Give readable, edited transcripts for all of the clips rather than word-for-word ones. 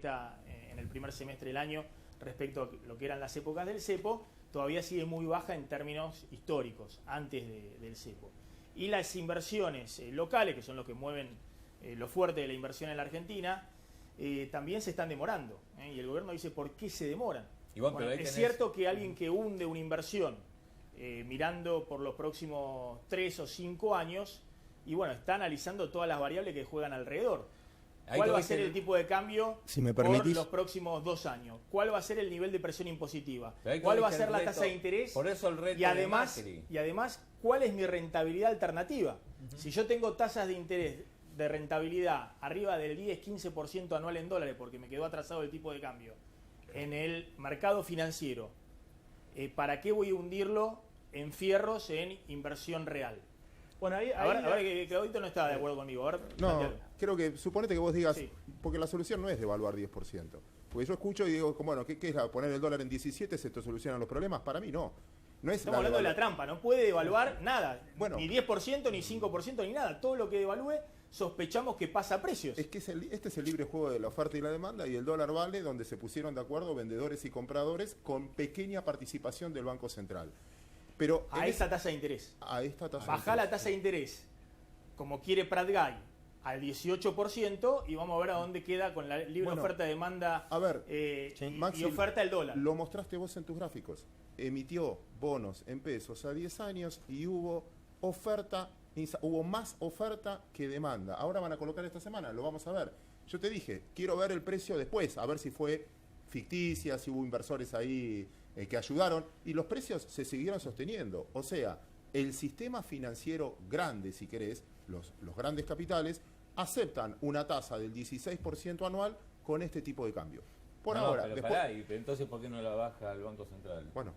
en el primer semestre del año respecto a lo que eran las épocas del cepo, todavía sigue muy baja en términos históricos, antes del cepo. Y las inversiones locales, que son los que mueven lo fuerte de la inversión en la Argentina, también se están demorando. Y el gobierno dice, ¿por qué se demoran? Bueno, Es cierto que alguien que hunde una inversión mirando por los próximos 3 o 5 años, y bueno, está analizando todas las variables que juegan alrededor. ¿Cuál va a ser el tipo de cambio por los próximos 2 años? ¿Cuál va a ser el nivel de presión impositiva? ¿Cuál va a ser la tasa de interés? Por eso el reto y además, ¿cuál es mi rentabilidad alternativa? Si yo tengo tasas de interés de rentabilidad arriba del 10-15% anual en dólares, porque me quedó atrasado el tipo de cambio, en el mercado financiero, ¿para qué voy a hundirlo en fierros en inversión real? Bueno, ahora que Claudito no está de acuerdo conmigo. No, creo que, suponete que vos digas, sí, porque la solución no es devaluar 10%. Porque yo escucho y digo, bueno, ¿qué es poner el dólar en 17? ¿Se te solucionan los problemas? Para mí no. Estamos hablando de la trampa, no puede devaluar nada, bueno, ni 10%, ni 5%, ni nada. Todo lo que devalúe sospechamos que pasa a precios. Es que este es el libre juego de la oferta y la demanda, y el dólar vale donde se pusieron de acuerdo vendedores y compradores con pequeña participación del Banco Central. Pero a esta tasa de interés. Baja la tasa de interés, como quiere Prat Gay, al 18%, y vamos a ver a dónde queda con la libre oferta, demanda Maxi, y oferta del dólar. Lo mostraste vos en tus gráficos. Emitió bonos en pesos a 10 años y hubo más oferta que demanda. Ahora van a colocar esta semana, lo vamos a ver. Yo te dije, quiero ver el precio después, a ver si fue ficticia, si hubo inversores ahí que ayudaron, y los precios se siguieron sosteniendo. O sea, el sistema financiero grande, si querés, los grandes capitales, aceptan una tasa del 16% anual con este tipo de cambio. Por ahora. Pero después, entonces, ¿por qué no la baja el Banco Central? Bueno,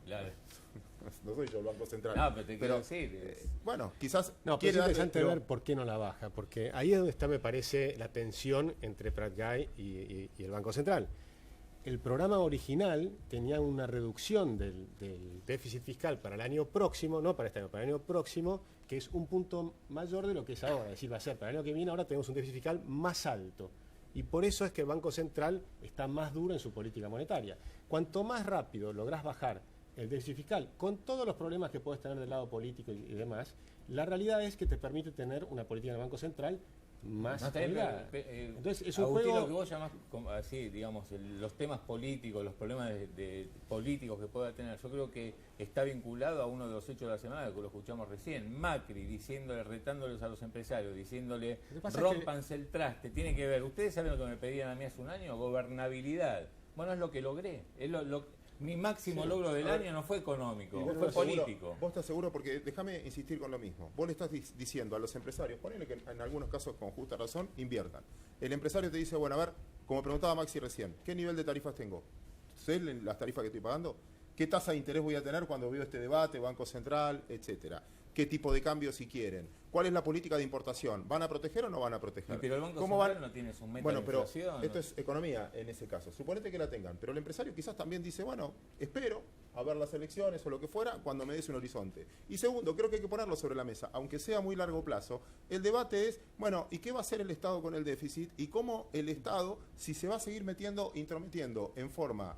no soy yo el Banco Central. No, pero te quiero decir. Bueno, quizás. No, pero es interesante ver por qué no la baja, porque ahí es donde está, me parece, la tensión entre Prat Gay y el Banco Central. El programa original tenía una reducción del déficit fiscal para el año próximo, no para este año, para el año próximo, que es un punto mayor de lo que es ahora. Es decir, va a ser para el año que viene, ahora tenemos un déficit fiscal más alto. Y por eso es que el Banco Central está más duro en su política monetaria. Cuanto más rápido lográs bajar el déficit fiscal, con todos los problemas que puedes tener del lado político y demás, la realidad es que te permite tener una política del Banco Central más entonces es un juego, lo que vos llamás así, digamos, los temas políticos, los problemas de políticos que pueda tener, yo creo que está vinculado a uno de los hechos de la semana que lo escuchamos recién, Macri retándoles a los empresarios, diciéndole rómpanse el traste, tiene que ver, ustedes saben lo que me pedían a mí hace un año, gobernabilidad. Bueno, es lo que logré, mi máximo logro del año no fue económico, fue político. Vos estás seguro, porque déjame insistir con lo mismo. Vos le estás diciendo a los empresarios, ponele que en algunos casos con justa razón, inviertan. El empresario te dice, bueno, a ver, como preguntaba Maxi recién, ¿qué nivel de tarifas tengo? ¿Sé las tarifas que estoy pagando? ¿Qué tasa de interés voy a tener cuando veo este debate, Banco Central, etcétera? ¿Qué tipo de cambio si quieren? ¿Cuál es la política de importación? ¿Van a proteger o no van a proteger? Pero el Banco Central no tiene su meta de inflación. Bueno, pero esto es economía en ese caso. Suponete que la tengan, pero el empresario quizás también dice, bueno, espero a ver las elecciones o lo que fuera cuando me des un horizonte. Y segundo, creo que hay que ponerlo sobre la mesa, aunque sea a muy largo plazo. El debate es, bueno, ¿y qué va a hacer el Estado con el déficit? Y cómo el Estado, si se va a seguir intrometiendo en forma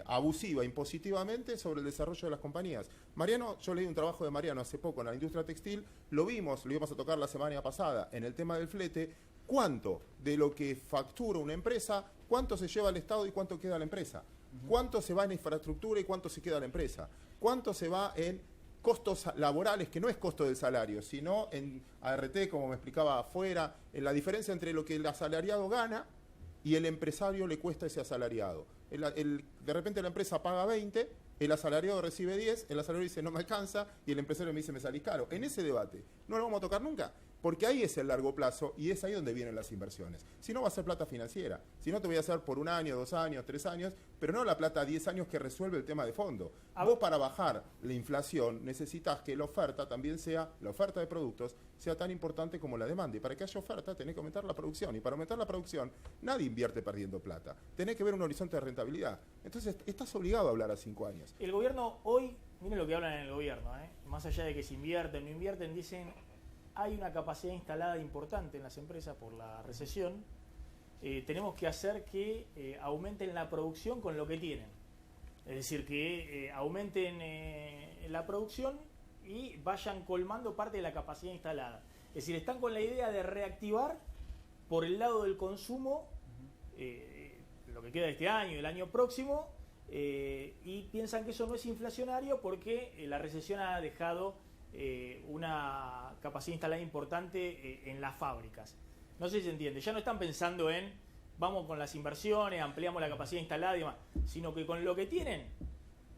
abusiva, impositivamente, sobre el desarrollo de las compañías. Mariano, yo leí un trabajo de Mariano hace poco en la industria textil, lo íbamos a tocar la semana pasada en el tema del flete, cuánto de lo que factura una empresa, cuánto se lleva al Estado y cuánto queda a la empresa, cuánto se va en infraestructura y cuánto se queda a la empresa, cuánto se va en costos laborales, que no es costo del salario, sino en ART, como me explicaba afuera, en la diferencia entre lo que el asalariado gana y el empresario le cuesta ese asalariado. De repente la empresa paga 20, el asalariado recibe 10, el asalariado dice no me alcanza y el empresario me dice me salís caro. En ese debate no lo vamos a tocar nunca, porque ahí es el largo plazo y es ahí donde vienen las inversiones. Si no va a ser plata financiera, si no te voy a hacer por 1 año, 2 años, 3 años, pero no la plata a 10 años que resuelve el tema de fondo. Vos para bajar la inflación necesitas que la oferta también sea, la oferta de productos sea tan importante como la demanda. Y para que haya oferta tenés que aumentar la producción. Y para aumentar la producción nadie invierte perdiendo plata. Tenés que ver un horizonte de rentabilidad. Entonces estás obligado a hablar a 5 años. El gobierno hoy, miren lo que hablan en el gobierno, más allá de que se invierten o no invierten, dicen hay una capacidad instalada importante en las empresas por la recesión tenemos que hacer que aumenten la producción con lo que tienen. Es decir, que aumenten la producción y vayan colmando parte de la capacidad instalada. Es decir, están con la idea de reactivar por el lado del consumo lo que queda de este año y el año próximo, y piensan que eso no es inflacionario porque la recesión ha dejado una capacidad instalada importante en las fábricas. No sé si se entiende, ya no están pensando en vamos con las inversiones, ampliamos la capacidad instalada y demás, sino que con lo que tienen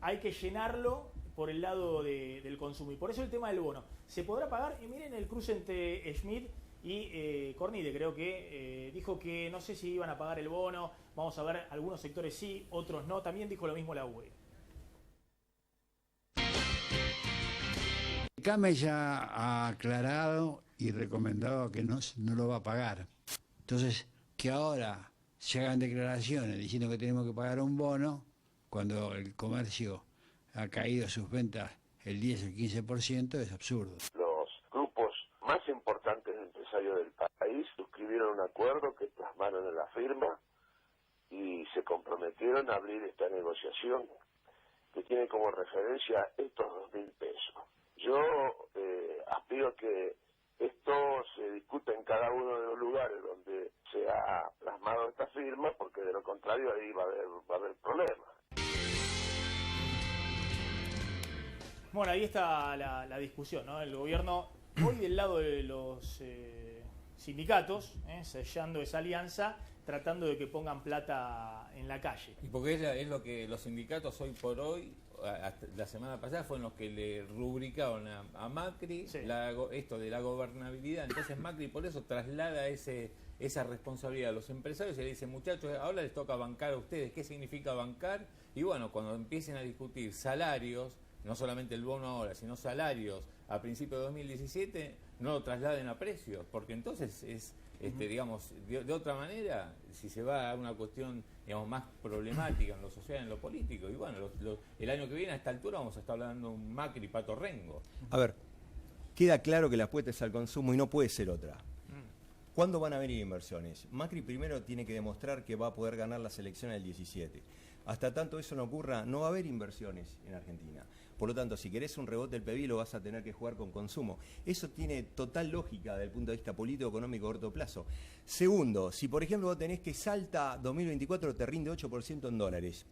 hay que llenarlo por el lado del consumo. Y por eso el tema del bono. ¿Se podrá pagar? Y miren el cruce entre Schmidt y Cornide, creo que dijo que no sé si iban a pagar el bono, vamos a ver, algunos sectores sí, otros no, también dijo lo mismo la UE. CAME ya ha aclarado y recomendado que no lo va a pagar. Entonces, que ahora se hagan declaraciones diciendo que tenemos que pagar un bono, cuando el comercio ha caído sus ventas el 10 o el 15%, es absurdo. Los grupos más importantes de empresarios del país suscribieron un acuerdo que plasmaron en la firma y se comprometieron a abrir esta negociación que tiene como referencia estos 2.000 pesos. Yo aspiro a que esto se discuta en cada uno de los lugares donde se ha plasmado esta firma, porque de lo contrario ahí va a haber problemas. Bueno, ahí está la discusión, ¿no? El gobierno, hoy del lado de los sindicatos, sellando esa alianza, tratando de que pongan plata en la calle. Y porque es lo que los sindicatos hoy por hoy, hasta la semana pasada, fueron los que le rubricaron a Macri esto de la gobernabilidad. Entonces Macri por eso traslada esa responsabilidad a los empresarios y le dice, muchachos, ahora les toca bancar a ustedes. ¿Qué significa bancar? Y bueno, cuando empiecen a discutir salarios, no solamente el bono ahora, sino salarios a principios de 2017, no lo trasladen a precios, porque entonces es, digamos, de otra manera, si se va a una cuestión, digamos, más problemática en lo social, en lo político, y bueno, el año que viene a esta altura vamos a estar hablando de un Macri Pato Rengo. A ver, queda claro que la apuesta es al consumo y no puede ser otra. ¿Cuándo van a venir inversiones? Macri primero tiene que demostrar que va a poder ganar las elecciones del 17. Hasta tanto eso no ocurra, no va a haber inversiones en Argentina. Por lo tanto, si querés un rebote del PBI, lo vas a tener que jugar con consumo. Eso tiene total lógica desde el punto de vista político, económico, a corto plazo. Segundo, si por ejemplo vos tenés que Salta 2024 te rinde 8% en dólares,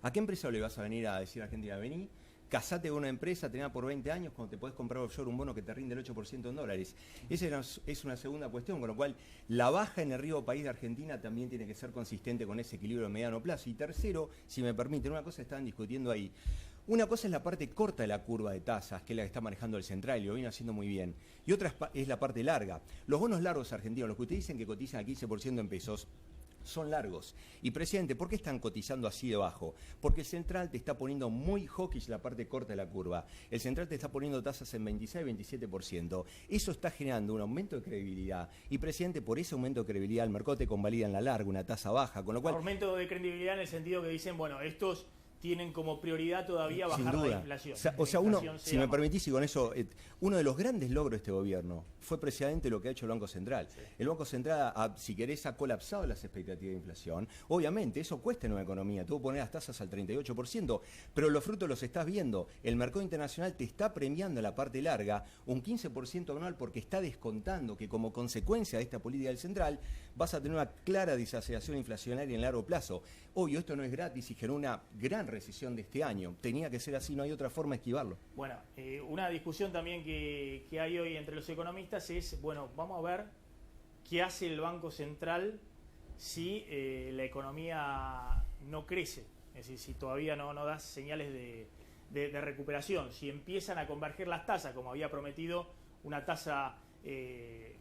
¿a qué empresa le vas a venir a decir a Argentina, vení, casate con una empresa, tenés por 20 años, cuando te podés comprar offshore un bono que te rinde el 8% en dólares? Esa es una segunda cuestión, con lo cual la baja en el riesgo país de Argentina también tiene que ser consistente con ese equilibrio de mediano plazo. Y tercero, si me permiten, una cosa estaban discutiendo ahí. Una cosa es la parte corta de la curva de tasas, que es la que está manejando el Central y lo viene haciendo muy bien. Y otra es la parte larga. Los bonos largos argentinos, los que ustedes dicen que cotizan al 15% en pesos, son largos. Y presidente, ¿por qué están cotizando así de bajo? Porque el Central te está poniendo muy hawkish la parte corta de la curva. El Central te está poniendo tasas en 26-27%. Eso está generando un aumento de credibilidad. Y presidente, por ese aumento de credibilidad el mercado te convalida en la larga una tasa baja, con lo cual... Aumento de credibilidad en el sentido que dicen, bueno, estos tienen como prioridad todavía bajar la inflación. O sea uno, si me permitís, y con eso, uno de los grandes logros de este gobierno fue precisamente lo que ha hecho el Banco Central. Sí. El Banco Central, si querés, ha colapsado las expectativas de inflación. Obviamente, eso cuesta en una economía. Tuvo que poner las tasas al 38%, pero los frutos los estás viendo. El mercado internacional te está premiando en la parte larga un 15% anual porque está descontando que como consecuencia de esta política del Central vas a tener una clara desaceleración inflacionaria en largo plazo. Obvio, esto no es gratis y generó una gran recesión de este año. Tenía que ser así, no hay otra forma de esquivarlo. Bueno, una discusión también que hay hoy entre los economistas es, bueno, vamos a ver qué hace el Banco Central si la economía no crece, es decir, si todavía no da señales de recuperación, si empiezan a converger las tasas, como había prometido, una tasa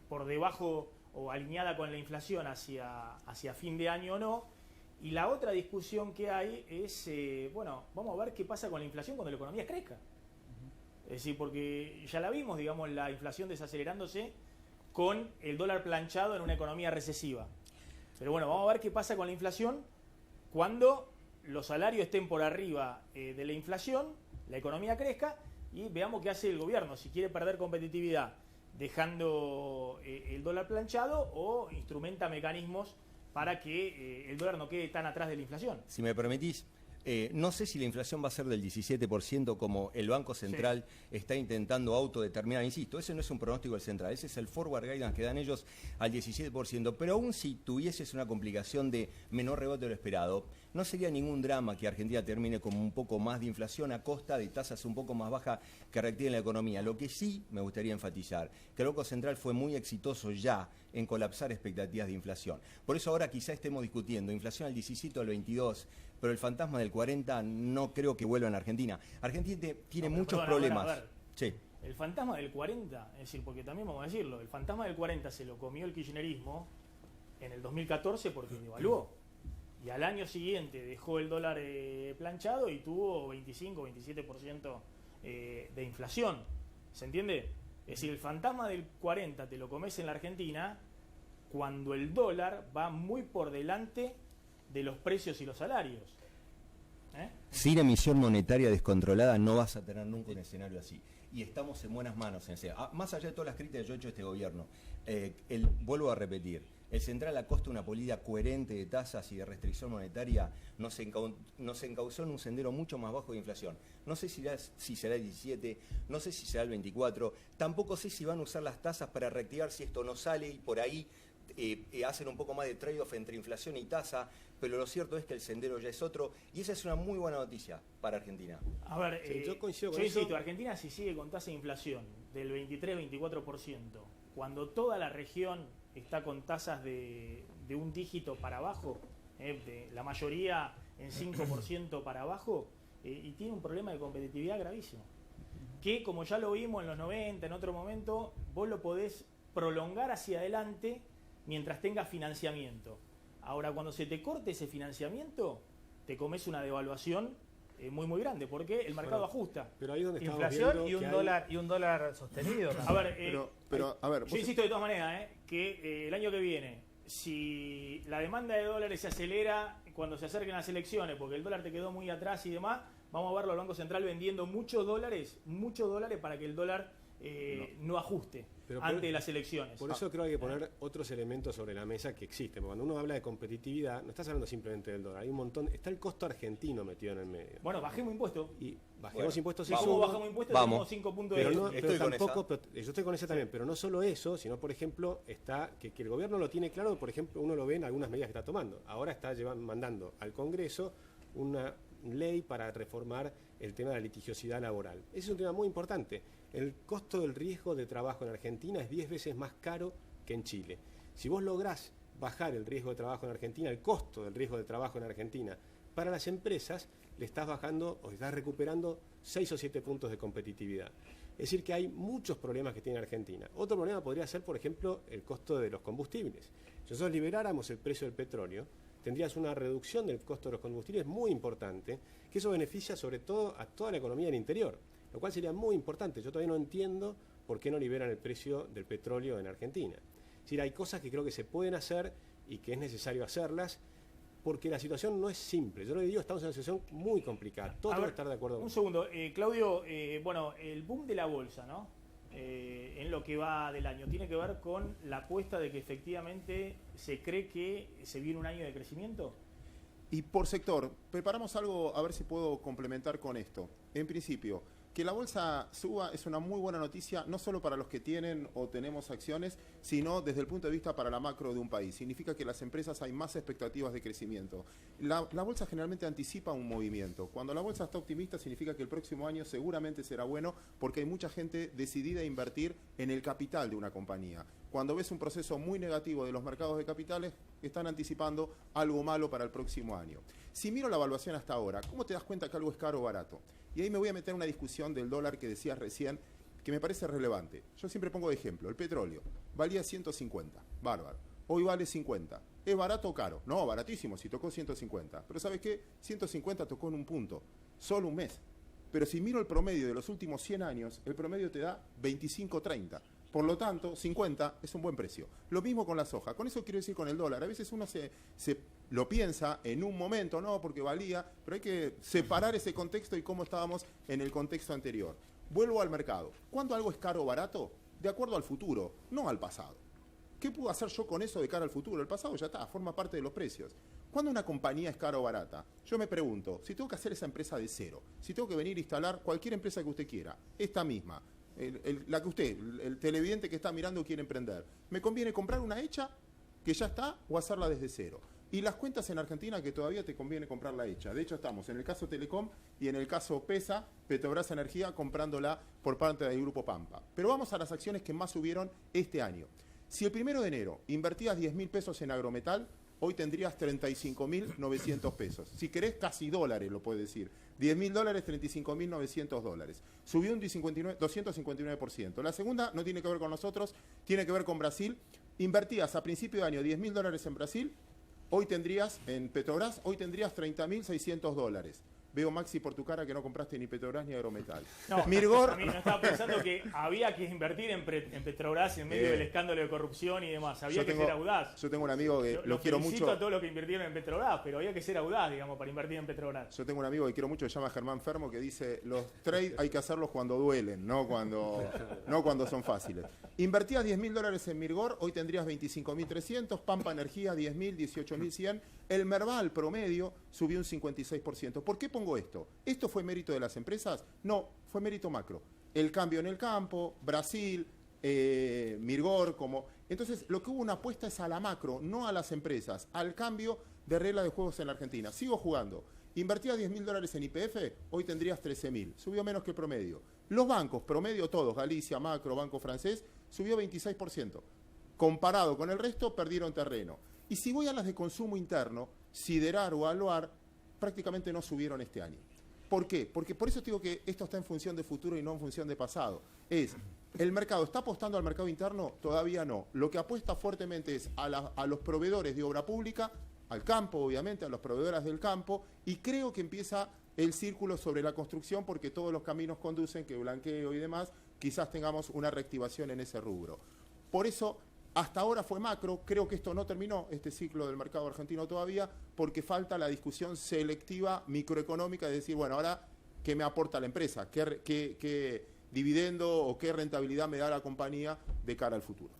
por debajo o alineada con la inflación hacia fin de año o no. Y la otra discusión que hay es, bueno, vamos a ver qué pasa con la inflación cuando la economía crezca. Es decir, porque ya la vimos, digamos, la inflación desacelerándose con el dólar planchado en una economía recesiva. Pero bueno, vamos a ver qué pasa con la inflación cuando los salarios estén por arriba de la inflación, la economía crezca y veamos qué hace el gobierno, si quiere perder competitividad dejando el dólar planchado o instrumenta mecanismos para que el dólar no quede tan atrás de la inflación. Si me permitís, no sé si la inflación va a ser del 17% como el Banco Central está intentando autodeterminar. Insisto, ese no es un pronóstico del Central, ese es el forward guidance que dan ellos al 17%. Pero aún si tuvieses una complicación de menor rebote de lo esperado, no sería ningún drama que Argentina termine con un poco más de inflación a costa de tasas un poco más bajas que reactiven la economía. Lo que sí me gustaría enfatizar, que el Banco Central fue muy exitoso ya en colapsar expectativas de inflación. Por eso ahora quizá estemos discutiendo inflación al 17 o al 22%, pero el fantasma del 40 no creo que vuelva en Argentina. Argentina tiene muchos problemas. A ver. Sí. El fantasma del 40, es decir, porque también vamos a decirlo, el fantasma del 40 se lo comió el kirchnerismo en el 2014 porque devaluó. Y al año siguiente dejó el dólar planchado y tuvo 25-27% de inflación. ¿Se entiende? Es decir, el fantasma del 40 te lo comes en la Argentina cuando el dólar va muy por delante de los precios y los salarios. Sin emisión monetaria descontrolada no vas a tener nunca un escenario así. Y estamos en buenas manos. Más allá de todas las críticas que yo he hecho a este gobierno, vuelvo a repetir, el Central a costa de una política coherente de tasas y de restricción monetaria nos encauzó en un sendero mucho más bajo de inflación. No sé si será el 17, no sé si será el 24, tampoco sé si van a usar las tasas para reactivar si esto no sale y por ahí hacen un poco más de trade-off entre inflación y tasa, pero lo cierto es que el sendero ya es otro y esa es una muy buena noticia para Argentina. A ver, yo coincido con yo eso. insisto, Argentina si sigue con tasa de inflación del 23-24%, cuando toda la región está con tasas de un dígito para abajo, de la mayoría en 5% para abajo, y tiene un problema de competitividad gravísimo, que como ya lo vimos en los 90, en otro momento, vos lo podés prolongar hacia adelante mientras tengas financiamiento. Ahora, cuando se te corte ese financiamiento, te comes una devaluación muy muy grande, porque el mercado ajusta. Pero ahí donde inflación y un dólar sostenido. A ver, a ver, yo insisto de todas maneras que el año que viene, si la demanda de dólares se acelera cuando se acerquen las elecciones, porque el dólar te quedó muy atrás y demás, vamos a verlo al Banco Central vendiendo muchos dólares para que el dólar no ajuste antes de las elecciones. Por eso creo que hay que poner otros elementos sobre la mesa que existen. Cuando uno habla de competitividad, no estás hablando simplemente del dólar. Hay un montón, está el costo argentino metido en el medio. Bueno, bajemos impuestos. Y bajemos impuestos y bajamos impuestos y tenemos 5 puntos pero de... no, pero tampoco, yo estoy con esa también, pero no solo eso, sino por ejemplo, está que el gobierno lo tiene claro, por ejemplo, uno lo ve en algunas medidas que está tomando. Ahora está mandando al Congreso una ley para reformar el tema de la litigiosidad laboral. Ese es un tema muy importante. El costo del riesgo de trabajo en Argentina es 10 veces más caro que en Chile. Si vos lográs bajar el riesgo de trabajo en Argentina, el costo del riesgo de trabajo en Argentina, para las empresas le estás bajando o estás recuperando 6 o 7 puntos de competitividad. Es decir, que hay muchos problemas que tiene Argentina. Otro problema podría ser, por ejemplo, el costo de los combustibles. Si nosotros liberáramos el precio del petróleo, tendrías una reducción del costo de los combustibles muy importante, que eso beneficia sobre todo a toda la economía del interior, lo cual sería muy importante. Yo todavía no entiendo por qué no liberan el precio del petróleo en Argentina. Es decir, hay cosas que creo que se pueden hacer y que es necesario hacerlas, porque la situación no es simple. Yo lo digo, estamos en una situación muy complicada. Todos tenemos que estar de acuerdo con un segundo, Claudio, bueno, el boom de la bolsa, ¿no? En lo que va del año, ¿tiene que ver con la apuesta de que efectivamente se cree que se viene un año de crecimiento? Y por sector, preparamos algo, a ver si puedo complementar con esto. En principio, que la bolsa suba es una muy buena noticia, no solo para los que tienen o tenemos acciones, sino desde el punto de vista para la macro de un país. Significa que las empresas hay más expectativas de crecimiento. La bolsa generalmente anticipa un movimiento. Cuando la bolsa está optimista significa que el próximo año seguramente será bueno porque hay mucha gente decidida a invertir en el capital de una compañía. Cuando ves un proceso muy negativo de los mercados de capitales, están anticipando algo malo para el próximo año. Si miro la evaluación hasta ahora, ¿cómo te das cuenta que algo es caro o barato? Y ahí me voy a meter en una discusión del dólar que decías recién, que me parece relevante. Yo siempre pongo de ejemplo, el petróleo valía 150, bárbaro. Hoy vale 50. ¿Es barato o caro? No, baratísimo, si tocó 150. Pero ¿sabes qué? 150 tocó en un punto, solo un mes. Pero si miro el promedio de los últimos 100 años, el promedio te da 25-30. Por lo tanto, 50 es un buen precio. Lo mismo con la soja. Con eso quiero decir con el dólar. A veces uno se lo piensa en un momento, no, porque valía, pero hay que separar ese contexto y cómo estábamos en el contexto anterior. Vuelvo al mercado. ¿Cuándo algo es caro o barato? De acuerdo al futuro, no al pasado. ¿Qué puedo hacer yo con eso de cara al futuro? El pasado ya está, forma parte de los precios. ¿Cuándo una compañía es cara o barata? Yo me pregunto, si tengo que hacer esa empresa de cero, si tengo que venir a instalar cualquier empresa que usted quiera, esta misma, la que usted, el televidente que está mirando quiere emprender, ¿me conviene comprar una hecha que ya está o hacerla desde cero? Y las cuentas en Argentina que todavía te conviene comprarla hecha. De hecho, estamos en el caso Telecom y en el caso PESA, Petrobras Energía, comprándola por parte del Grupo Pampa. Pero vamos a las acciones que más subieron este año. Si el 1 de enero invertías 10.000 pesos en Agrometal, hoy tendrías 35.900 pesos. Si querés, casi dólares, lo puedes decir. 10.000 dólares, 35.900 dólares. Subió un 259%. La segunda no tiene que ver con nosotros, tiene que ver con Brasil. Invertías a principio de año 10.000 dólares en Brasil, hoy tendrías, en Petrobras, hoy tendrías 30.600 dólares. Veo, Maxi, por tu cara que no compraste ni Petrobras ni Agrometal. No, Mirgor... a mí no estaba pensando que había que invertir en Petrobras en medio del escándalo de corrupción y demás. Había que ser audaz. Yo tengo un amigo que lo quiero mucho. Felicito a todos los que invirtieron en Petrobras, pero había que ser audaz, digamos, para invertir en Petrobras. Yo tengo un amigo que quiero mucho, que se llama Germán Fermo, que dice, los trades hay que hacerlos cuando duelen, no cuando son fáciles. Invertías 10.000 dólares en Mirgor, hoy tendrías 25.300, Pampa Energía 10.000, 18.100. El Merval promedio subió un 56%. ¿Por qué pongo esto? ¿Esto fue mérito de las empresas? No, fue mérito macro. El cambio en el campo, Brasil, Mirgor, como... Entonces, lo que hubo una apuesta es a la macro, no a las empresas, al cambio de regla de juegos en la Argentina. Sigo jugando. Invertías 10.000 dólares en YPF, hoy tendrías 13.000. Subió menos que el promedio. Los bancos, promedio todos, Galicia, Macro, Banco Francés, subió 26%. Comparado con el resto, perdieron terreno. Y si voy a las de consumo interno, Siderar o Aluar, prácticamente no subieron este año. ¿Por qué? Porque por eso digo que esto está en función de futuro y no en función de pasado. ¿El mercado está apostando al mercado interno? Todavía no. Lo que apuesta fuertemente es a los proveedores de obra pública, al campo, obviamente, a los proveedores del campo, y creo que empieza el círculo sobre la construcción porque todos los caminos conducen, que blanqueo y demás, quizás tengamos una reactivación en ese rubro. Por eso... Hasta ahora fue macro, creo que esto no terminó, este ciclo del mercado argentino todavía, porque falta la discusión selectiva microeconómica de decir, bueno, ahora, ¿qué me aporta la empresa? ¿Qué dividendo o qué rentabilidad me da la compañía de cara al futuro?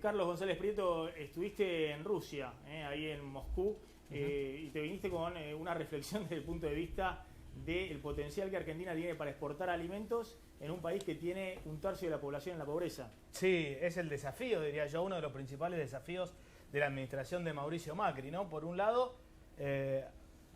Carlos González Prieto, estuviste en Rusia, ahí en Moscú, y te viniste con una reflexión desde el punto de vista del potencial que Argentina tiene para exportar alimentos en un país que tiene un tercio de la población en la pobreza. Sí, es el desafío, diría yo, uno de los principales desafíos de la administración de Mauricio Macri, ¿no? Por un lado,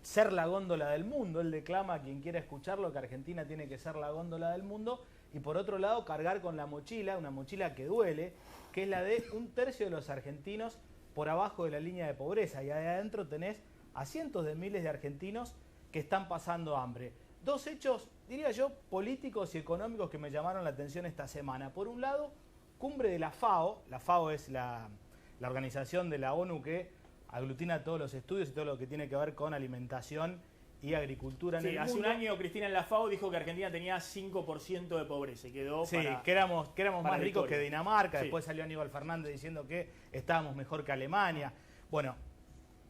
ser la góndola del mundo. Él declama a quien quiera escucharlo que Argentina tiene que ser la góndola del mundo. Y por otro lado, cargar con la mochila, una mochila que duele, que es la de un tercio de los argentinos por abajo de la línea de pobreza. Y ahí adentro tenés a cientos de miles de argentinos que están pasando hambre. Dos hechos, diría yo, políticos y económicos que me llamaron la atención esta semana. Por un lado, cumbre de la FAO. La FAO es la organización de la ONU que aglutina todos los estudios y todo lo que tiene que ver con alimentación y agricultura en el mundo. Hace un año Cristina en la FAO dijo que Argentina tenía 5% de pobreza y quedó que éramos más ricos que Dinamarca. Después salió Aníbal Fernández diciendo que estábamos mejor que Alemania. Bueno,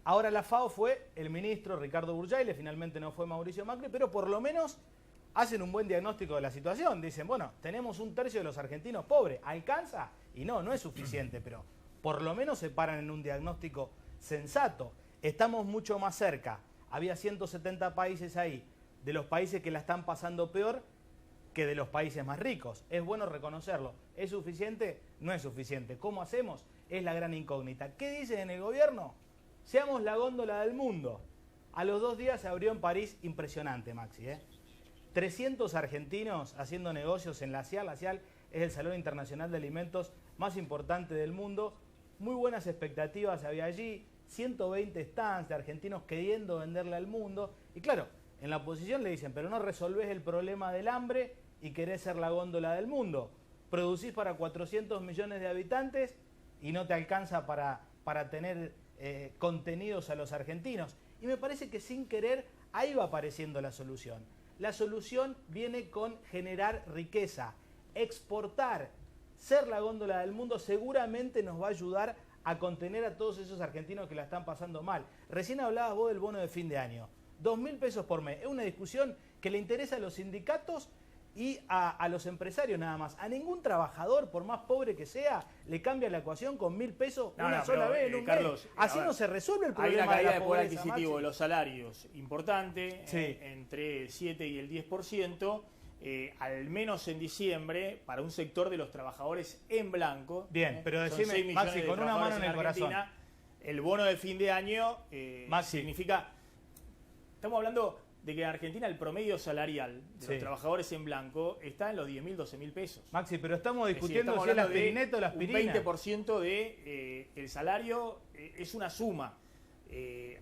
ahora la FAO fue el ministro Ricardo Burjaile, finalmente no fue Mauricio Macri, pero por lo menos hacen un buen diagnóstico de la situación. Dicen, bueno, tenemos un tercio de los argentinos pobres, ¿alcanza? Y no es suficiente, pero por lo menos se paran en un diagnóstico sensato. Estamos mucho más cerca. Había 170 países ahí, de los países que la están pasando peor que de los países más ricos. Es bueno reconocerlo. ¿Es suficiente? No es suficiente. ¿Cómo hacemos? Es la gran incógnita. ¿Qué dicen en el gobierno? Seamos la góndola del mundo. A los 2 días se abrió en París, impresionante, Maxi, 300 argentinos haciendo negocios en la CIAL. La CIAL es el Salón Internacional de Alimentos más importante del mundo. Muy buenas expectativas había allí. 120 stands de argentinos queriendo venderle al mundo. Y claro, en la oposición le dicen, pero no resolvés el problema del hambre y querés ser la góndola del mundo. Producís para 400 millones de habitantes y no te alcanza para tener contenidos a los argentinos. Y me parece que sin querer ahí va apareciendo la solución. La solución viene con generar riqueza, exportar, ser la góndola del mundo seguramente nos va a ayudar a contener a todos esos argentinos que la están pasando mal. Recién hablabas vos del bono de fin de año. 2.000 pesos por mes. Es una discusión que le interesa a los sindicatos y a los empresarios nada más. A ningún trabajador, por más pobre que sea, le cambia la ecuación con 1.000 pesos una sola vez en un Carlos, mes. Así no se resuelve el problema. Hay una caída de de poder pobreza, adquisitivo Maxi. de los salarios importante, Sí. entre el 7 y el 10%, al menos en diciembre, para un sector de los trabajadores en blanco. Bien, pero Son decime, 6 millones Maxi, de con una mano trabajadores en el Argentina. corazón. El bono de fin de año Maxi. significa... Estamos hablando de que en Argentina el promedio salarial de los trabajadores en blanco está en los 10.000, 12.000 pesos. Maxi, pero estamos discutiendo estamos si es la hablando de aspirineto o la aspirina. Un 20% de el salario es una suma.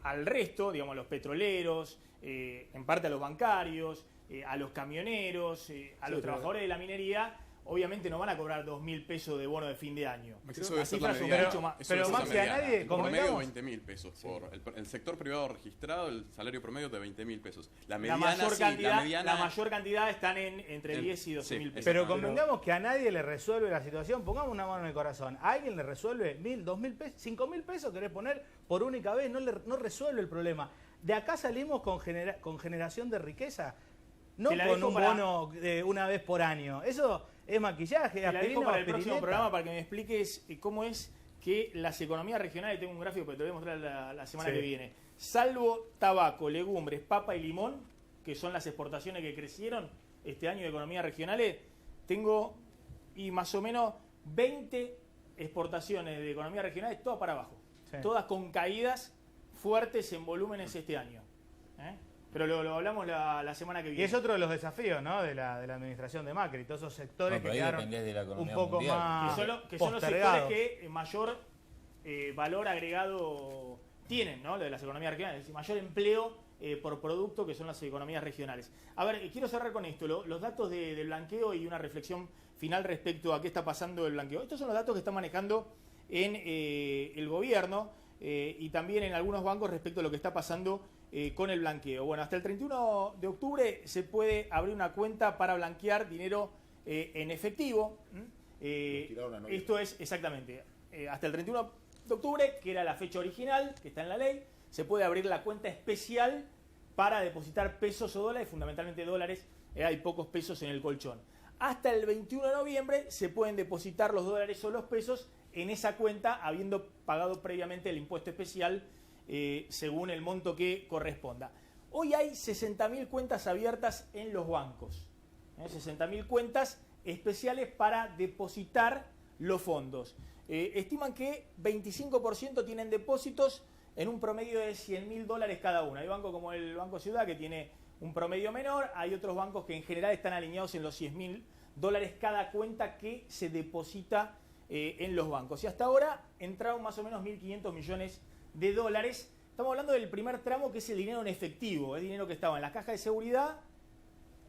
Al resto, digamos, a los petroleros, en parte a los bancarios, a los camioneros, a los trabajadores de la minería, obviamente no van a cobrar 2.000 pesos de bono de fin de año. Eso Las debe ser la cifras son mediana. mucho más. Pero Maxi, a nadie, el promedio convengamos. 20.000 pesos. Por el sector privado registrado, el salario promedio es de 20.000 pesos. La La mediana, mayor, sí, cantidad, la mediana, la mayor cantidad están entre 10 y 12.000 sí, pesos. Pero convengamos que a nadie le resuelve la situación. Pongamos una mano en el corazón. ¿A alguien le resuelve 1.000, 2.000 pesos? 5.000 pesos querés poner por única vez. No resuelve el problema. De acá salimos con generación de riqueza. No Te la con dejo un para- bono de una vez por año. Eso es maquillaje, Te la dejo aspirina o para el próximo aspirineta. programa para que me expliques cómo es que las economías regionales, tengo un gráfico que te voy a mostrar la semana Sí. que viene, salvo tabaco, legumbres, papa y limón, que son las exportaciones que crecieron este año de economías regionales, tengo y más o menos 20 exportaciones de economías regionales, todas para abajo, Sí. todas con caídas fuertes en volúmenes este año. ¿Eh? Pero lo hablamos la semana que Y viene. es otro de los desafíos, ¿no? de la administración de Macri. Todos esos sectores No, pero que ahí quedaron dependés de la un economía poco mundial. más que son los sectores postergados. que mayor valor agregado tienen, ¿no? De las economías regionales, es decir, mayor empleo por producto, que son las economías regionales. A ver, quiero cerrar con esto, los datos del blanqueo y una reflexión final respecto a qué está pasando el blanqueo. Estos son los datos que está manejando en el gobierno y también en algunos bancos respecto a lo que está pasando con el blanqueo. Bueno, hasta el 31 de octubre se puede abrir una cuenta para blanquear dinero en efectivo. Esto es exactamente hasta el 31 de octubre, que era la fecha original, que está en la ley, se puede abrir la cuenta especial para depositar pesos o dólares, fundamentalmente dólares, hay pocos pesos en el colchón. Hasta el 21 de noviembre se pueden depositar los dólares o los pesos en esa cuenta, habiendo pagado previamente el impuesto especial según el monto que corresponda. Hoy hay 60.000 cuentas abiertas en los bancos, 60.000 cuentas especiales para depositar los fondos. Estiman que 25% tienen depósitos en un promedio de $100.000 cada uno. Hay bancos como el Banco Ciudad que tiene un promedio menor, hay otros bancos que en general están alineados en los $100.000 cada cuenta que se deposita en los bancos. Y hasta ahora entraron más o menos 1.500 millones de dólares. Estamos hablando del primer tramo, que es el dinero en efectivo, es dinero que estaba en la caja de seguridad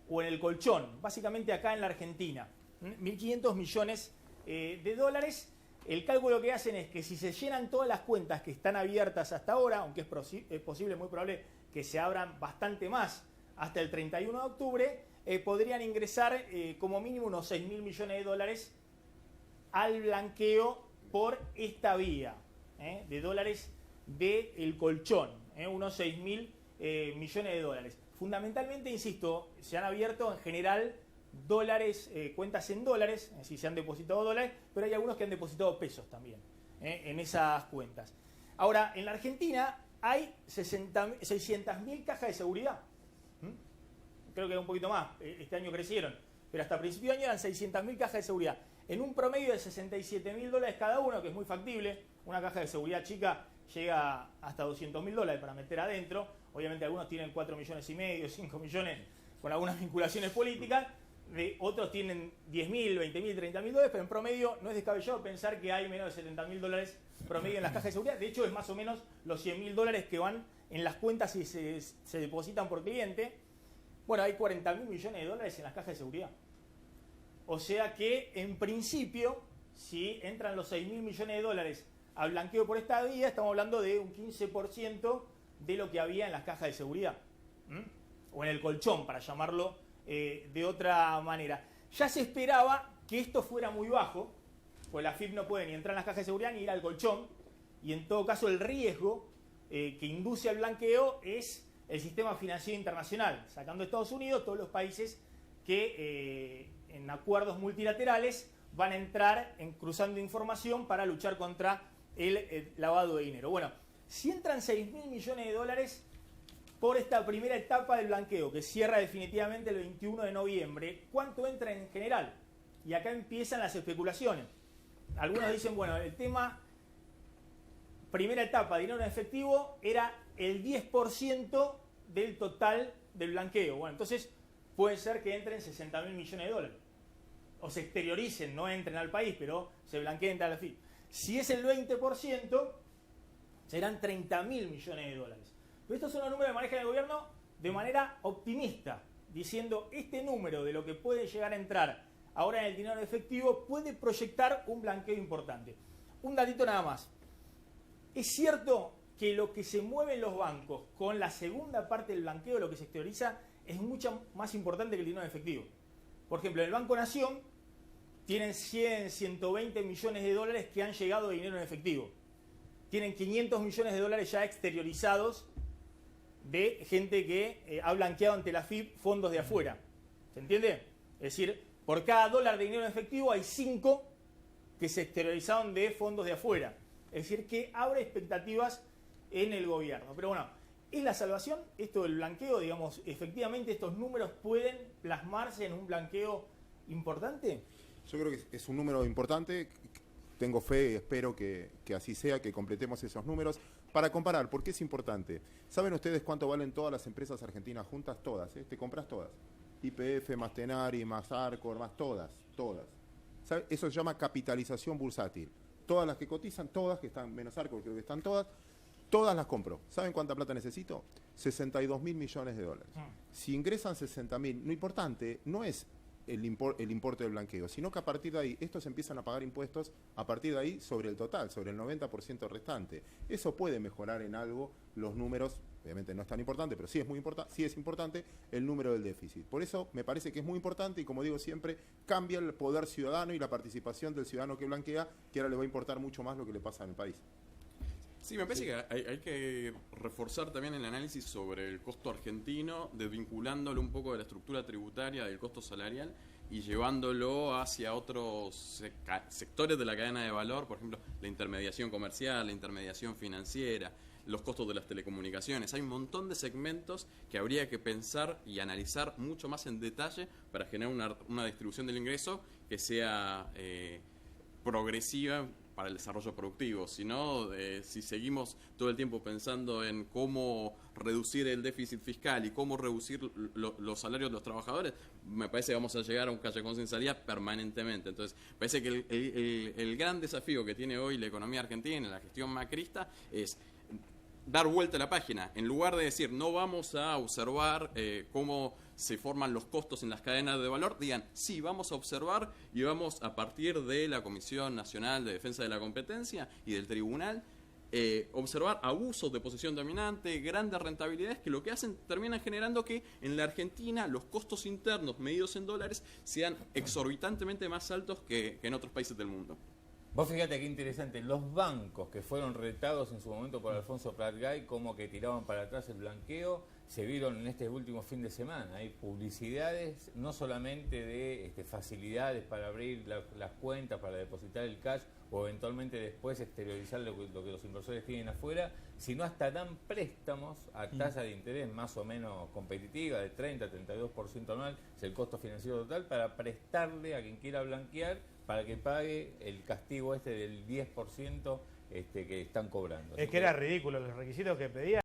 o en el colchón, básicamente acá en la Argentina. 1.500 millones de dólares. El cálculo que hacen es que si se llenan todas las cuentas que están abiertas hasta ahora, aunque es posible, muy probable que se abran bastante más hasta el 31 de octubre, podrían ingresar como mínimo unos 6.000 millones de dólares al blanqueo por esta vía de dólares del colchón, unos 6.000 millones de dólares. Fundamentalmente, insisto, se han abierto en general dólares, cuentas en dólares, es decir, se han depositado dólares, pero hay algunos que han depositado pesos también en esas cuentas. Ahora, en la Argentina hay 600.000 cajas de seguridad. Creo que es un poquito más, este año crecieron, pero hasta principio de año eran 600.000 cajas de seguridad. En un promedio de $67.000 cada uno, que es muy factible, una caja de seguridad chica llega hasta $200.000 para meter adentro. Obviamente algunos tienen 4,5 millones, 5 millones con algunas vinculaciones políticas, otros tienen 10.000, 20.000, 30.000 pero en promedio no es descabellado pensar que hay menos de $70.000 promedio en las cajas de seguridad. De hecho, es más o menos los $100.000 que van en las cuentas y se depositan por cliente. Bueno, hay $40.000 millones de dólares en las cajas de seguridad. O sea que, en principio, si entran los 6.000 millones de dólares al blanqueo por esta vía, estamos hablando de un 15% de lo que había en las cajas de seguridad. O en el colchón, para llamarlo de otra manera. Ya se esperaba que esto fuera muy bajo, pues la AFIP no puede ni entrar en las cajas de seguridad ni ir al colchón, y en todo caso el riesgo que induce al blanqueo es el sistema financiero internacional. Sacando Estados Unidos, todos los países que en acuerdos multilaterales van a entrar cruzando información para luchar contra el lavado de dinero. Bueno, si entran 6.000 millones de dólares por esta primera etapa del blanqueo, que cierra definitivamente el 21 de noviembre, ¿cuánto entra en general? Y acá empiezan las especulaciones. Algunos dicen, bueno, el tema, primera etapa, dinero en efectivo, era el 10% del total del blanqueo. Bueno, entonces puede ser que entren 60.000 millones de dólares. O se exterioricen, no entren al país, pero se blanqueen a la fin. Si es el 20%, serán 30.000 millones de dólares. Pero estos son los números que maneja el gobierno de manera optimista, diciendo este número de lo que puede llegar a entrar ahora en el dinero efectivo puede proyectar un blanqueo importante. Un datito nada más. Es cierto que lo que se mueve en los bancos con la segunda parte del blanqueo, lo que se exterioriza, es mucho más importante que el dinero efectivo. Por ejemplo, en el Banco Nación tienen 100, 120 millones de dólares que han llegado de dinero en efectivo. Tienen 500 millones de dólares ya exteriorizados de gente que ha blanqueado ante la FIP fondos de afuera. ¿Se entiende? Es decir, por cada dólar de dinero en efectivo hay 5 que se exteriorizaron de fondos de afuera. Es decir, que abre expectativas en el gobierno. Pero bueno, ¿es la salvación esto del blanqueo? Digamos, efectivamente estos números pueden plasmarse en un blanqueo importante. Yo creo que es un número importante. Tengo fe, espero que así sea, que completemos esos números. Para comparar, ¿por qué es importante? ¿Saben ustedes cuánto valen todas las empresas argentinas juntas? Todas, ¿eh? Te compras todas. YPF, más Tenari, más Arcor, más todas. ¿Sabe? Eso se llama capitalización bursátil. Todas las que cotizan, todas, que están, menos Arcor, creo que están todas las compro. ¿Saben cuánta plata necesito? 62.000 millones de dólares. Si ingresan 60.000, lo importante no es el importe del blanqueo, sino que a partir de ahí, estos empiezan a pagar impuestos a partir de ahí sobre el total, sobre el 90% restante. Eso puede mejorar en algo los números, obviamente no es tan importante, pero sí es importante el número del déficit. Por eso me parece que es muy importante y, como digo siempre, cambia el poder ciudadano y la participación del ciudadano que blanquea, que ahora le va a importar mucho más lo que le pasa en el país. Sí, me parece que hay que reforzar también el análisis sobre el costo argentino, desvinculándolo un poco de la estructura tributaria del costo salarial y llevándolo hacia otros sectores de la cadena de valor, por ejemplo, la intermediación comercial, la intermediación financiera, los costos de las telecomunicaciones. Hay un montón de segmentos que habría que pensar y analizar mucho más en detalle para generar una distribución del ingreso que sea progresiva para el desarrollo productivo. Si no, si seguimos todo el tiempo pensando en cómo reducir el déficit fiscal y cómo reducir los salarios de los trabajadores, me parece que vamos a llegar a un callejón sin salida permanentemente. Entonces, parece que el gran desafío que tiene hoy la economía argentina, la gestión macrista, es dar vuelta a la página. En lugar de decir, no vamos a observar cómo se forman los costos en las cadenas de valor, digan, sí, vamos a observar y vamos a partir de la Comisión Nacional de Defensa de la Competencia y del Tribunal, observar abusos de posición dominante, grandes rentabilidades que lo que hacen terminan generando que en la Argentina los costos internos medidos en dólares sean exorbitantemente más altos que en otros países del mundo. Vos fíjate qué interesante, los bancos que fueron retados en su momento por Alfonso Prat-Gay como que tiraban para atrás el blanqueo, se vieron en este último fin de semana. Hay publicidades no solamente de facilidades para abrir las cuentas, para depositar el cash o eventualmente después exteriorizar lo que los inversores tienen afuera, sino hasta dan préstamos a tasa de interés más o menos competitiva, de 30-32% anual, es el costo financiero total, para prestarle a quien quiera blanquear para que pague el castigo del 10% que están cobrando. Es que era ridículo los requisitos que pedían.